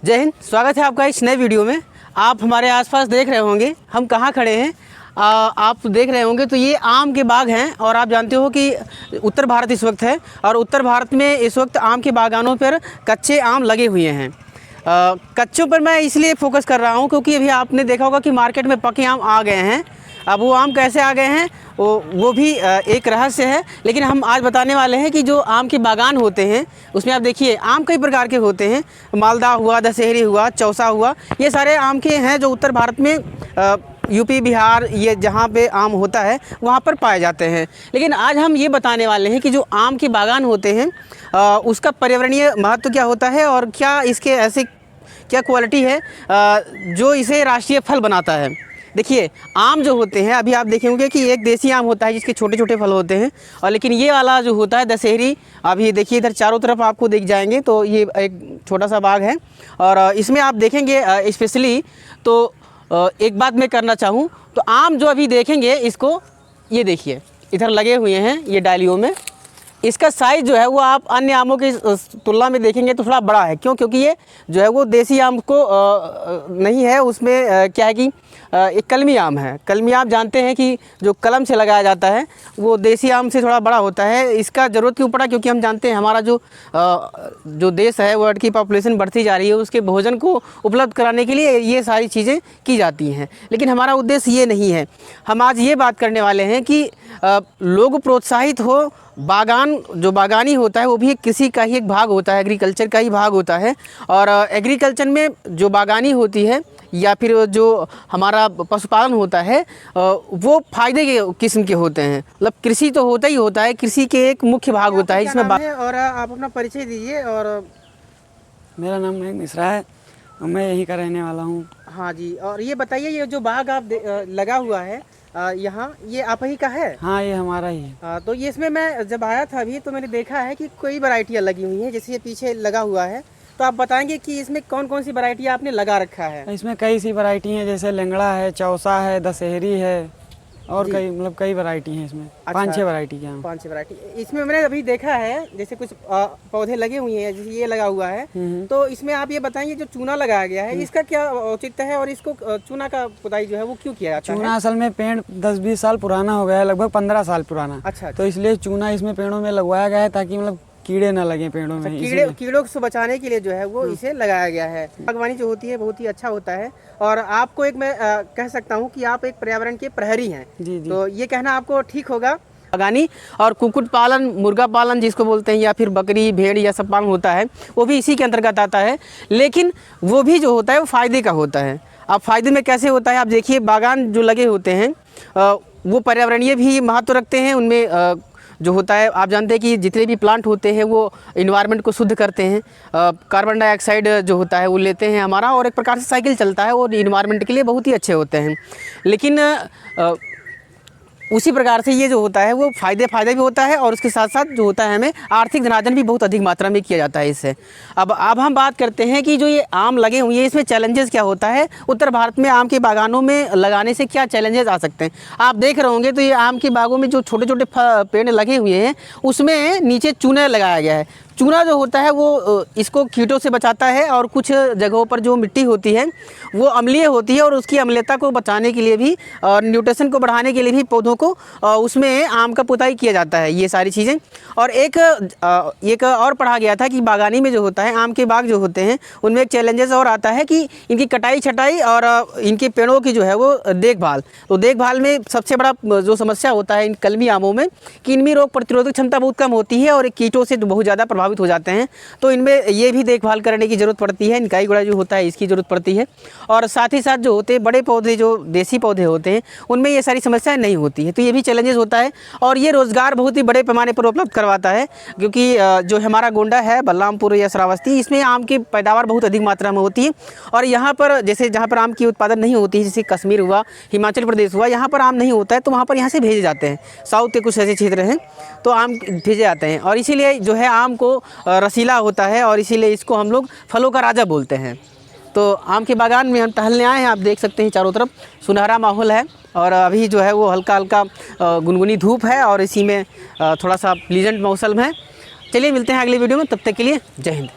जय हिंद। स्वागत है आपका इस नए वीडियो में। आप हमारे आसपास देख रहे होंगे हम कहाँ खड़े हैं। आप देख रहे होंगे तो ये आम के बाग हैं और आप जानते हो कि उत्तर भारत इस वक्त है और उत्तर भारत में इस वक्त आम के बागानों पर कच्चे आम लगे हुए हैं। कच्चों पर मैं इसलिए फोकस कर रहा हूँ क्योंकि अभी आपने देखा होगा कि मार्केट में पके आम आ गए हैं। अब वो आम कैसे आ गए हैं वो भी एक रहस्य है, लेकिन हम आज बताने वाले हैं कि जो आम के बागान होते हैं उसमें आप देखिए आम कई प्रकार के होते हैं। मालदा हुआ, दशहरी हुआ, चौसा हुआ, ये सारे आम के हैं जो उत्तर भारत में यूपी, बिहार, ये जहाँ पे आम होता है वहाँ पर पाए जाते हैं। लेकिन आज हम ये बताने वाले हैं कि जो आम के बागान होते हैं उसका पर्यावरणीय महत्व क्या होता है और क्या इसके ऐसे क्या क्वालिटी है जो इसे राष्ट्रीय फल बनाता है। देखिए आम जो होते हैं, अभी आप देखेंगे कि एक देसी आम होता है जिसके छोटे छोटे फल होते हैं, और लेकिन ये वाला जो होता है दशहरी, अभी देखिए इधर चारों तरफ आपको दिख जाएंगे तो ये एक छोटा सा बाग है और इसमें आप देखेंगे स्पेशली तो एक बात मैं करना चाहूँ तो आम जो अभी देखेंगे इसको, ये देखिए इधर लगे हुए हैं ये डालियों में, इसका साइज़ जो है वो आप अन्य आमों की तुलना में देखेंगे तो थोड़ा बड़ा है। क्यों? क्योंकि ये जो है वो देसी आम को नहीं है, उसमें क्या है कि एक कलमी आम है। कलमी आम जानते हैं कि जो कलम से लगाया जाता है वो देसी आम से थोड़ा बड़ा होता है। इसका ज़रूरत क्यों पड़ा? क्योंकि हम जानते हैं हमारा जो देश है वर्ल्ड की पॉपुलेशन बढ़ती जा रही है, उसके भोजन को उपलब्ध कराने के लिए ये सारी चीज़ें की जाती हैं। लेकिन हमारा उद्देश्य ये नहीं है। हम आज ये बात करने वाले हैं कि लोग प्रोत्साहित हो। बागान जो बागानी होता है वो भी कृषि का ही एक भाग होता है, एग्रीकल्चर का ही भाग होता है। और एग्रीकल्चर में जो बागानी होती है या फिर जो हमारा पशुपालन होता है वो फायदे के किस्म के होते हैं। मतलब कृषि तो होता ही होता है, कृषि के एक मुख्य भाग होता है इसमें। और आप अपना परिचय दीजिए। और मेरा नाम मयंक मिश्रा है, मैं यहीं का रहने वाला हूँ। हाँ जी, और ये बताइए ये जो बाग आप लगा हुआ है यहाँ, ये आप ही का है? हाँ, ये हमारा ही है। तो ये इसमें मैं जब आया था अभी तो मैंने देखा है कि कई वैरायटियाँ लगी हुई हैं, जैसे ये पीछे लगा हुआ है। तो आप बताएंगे कि इसमें कौन कौन सी वैरायटी आपने लगा रखा है? इसमें कई सी वैरायटी हैं, जैसे लेंगड़ा है, चौसा है, दशहरी है और कई वैरायटी हैं इसमें। अच्छा, 5-6 वैरायटी के। 5-6 वैरायटी इसमें मैंने अभी देखा है। जैसे कुछ पौधे लगे हुए हैं, जैसे ये लगा हुआ है। तो इसमें आप ये बताएंगे जो चूना लगाया गया है इसका क्या औचित्य है और इसको चूना का पुताई जो है वो क्यों किया जाता है? चूना असल में पेड़ 10-20 साल पुराना हो गया है, लगभग 15 साल पुराना। अच्छा। तो इसलिए चूना इसमें पेड़ों में लगवाया गया है ताकि मतलब कीड़े ना लगे पेड़ों में। कीड़ों से बचाने के लिए जो है वो इसे लगाया गया है। बागवानी जो होती है बहुत ही अच्छा होता है और आपको एक मैं कह सकता हूँ कि आप एक पर्यावरण के प्रहरी हैं। जी जी। तो ये कहना आपको ठीक होगा। बागानी और कुक्कुट पालन, मुर्गा पालन जिसको बोलते हैं, या फिर बकरी, भेड़, या सब पालन होता है वो भी इसी के अंतर्गत आता है। लेकिन वो भी जो होता है वो फ़ायदे का होता है। अब फ़ायदे में कैसे होता है आप देखिए, बागान जो लगे होते हैं वो पर्यावरणीय भी महत्व रखते हैं। उनमें जो होता है आप जानते हैं कि जितने भी प्लांट होते हैं वो इन्वायरमेंट को शुद्ध करते हैं। कार्बन डाइऑक्साइड जो होता है वो लेते हैं हमारा, और एक प्रकार से साइकिल चलता है और इन्वायरमेंट के लिए बहुत ही अच्छे होते हैं। लेकिन उसी प्रकार से ये जो होता है वो फ़ायदे भी होता है और उसके साथ साथ जो होता है हमें आर्थिक धनार्जन भी बहुत अधिक मात्रा में किया जाता है इससे। अब हम बात करते हैं कि जो ये आम लगे हुए हैं इसमें चैलेंजेस क्या होता है। उत्तर भारत में आम के बागानों में लगाने से क्या चैलेंजेस आ सकते हैं आप देख रहे होंगे। तो ये आम के बागों में जो छोटे छोटे पेड़ लगे हुए हैं उसमें नीचे चूना लगाया गया है। चूना जो होता है वो इसको कीटों से बचाता है और कुछ जगहों पर जो मिट्टी होती है वो अम्लीय होती है और उसकी अम्लीयता को बचाने के लिए भी और न्यूट्रिशन को बढ़ाने के लिए भी पौधों को उसमें आम का पुताई किया जाता है, ये सारी चीज़ें। और एक और पढ़ा गया था कि बागानी में जो होता है, आम के बाग जो होते हैं उनमें एक चैलेंजेस और आता है कि इनकी कटाई छटाई और इनके पेड़ों की जो है वो देखभाल। तो देखभाल में सबसे बड़ा जो समस्या होता है इन कलमी आमों में कि इनमें रोग प्रतिरोधक क्षमता बहुत कम होती है और कीटों से बहुत ज़्यादा प्रभावित हो जाते हैं। तो इनमें ये भी देखभाल करने की ज़रूरत पड़ती है। निकाई गुड़ा जो होता है इसकी ज़रूरत पड़ती है। और साथ ही साथ जो होते हैं बड़े पौधे, जो देसी पौधे होते हैं उनमें ये सारी समस्याएं नहीं होती है। तो ये भी चैलेंजेस होता है और ये रोज़गार बहुत ही बड़े पैमाने पर उपलब्ध करवाता है। क्योंकि जो हमारा गोंडा है, बलरामपुर या श्रावस्ती, इसमें आम की पैदावार बहुत अधिक मात्रा में होती है। और यहाँ पर जैसे जहाँ पर आम की उत्पादन नहीं होती है, जैसे कश्मीर हुआ, हिमाचल प्रदेश हुआ, यहाँ पर आम नहीं होता है तो वहाँ पर यहाँ से भेजे जाते हैं। साउथ के कुछ ऐसे क्षेत्र हैं तो आम भेजे जाते हैं और इसीलिए जो है आम को रसीला होता है और इसीलिए इसको हम लोग फलों का राजा बोलते हैं। तो आम के बागान में हम टहलने आए हैं। आप देख सकते हैं चारों तरफ सुनहरा माहौल है और अभी जो है वो हल्का हल्का गुनगुनी धूप है और इसी में थोड़ा सा प्लीजेंट मौसम है। चलिए मिलते हैं अगली वीडियो में, तब तक के लिए जय हिंद।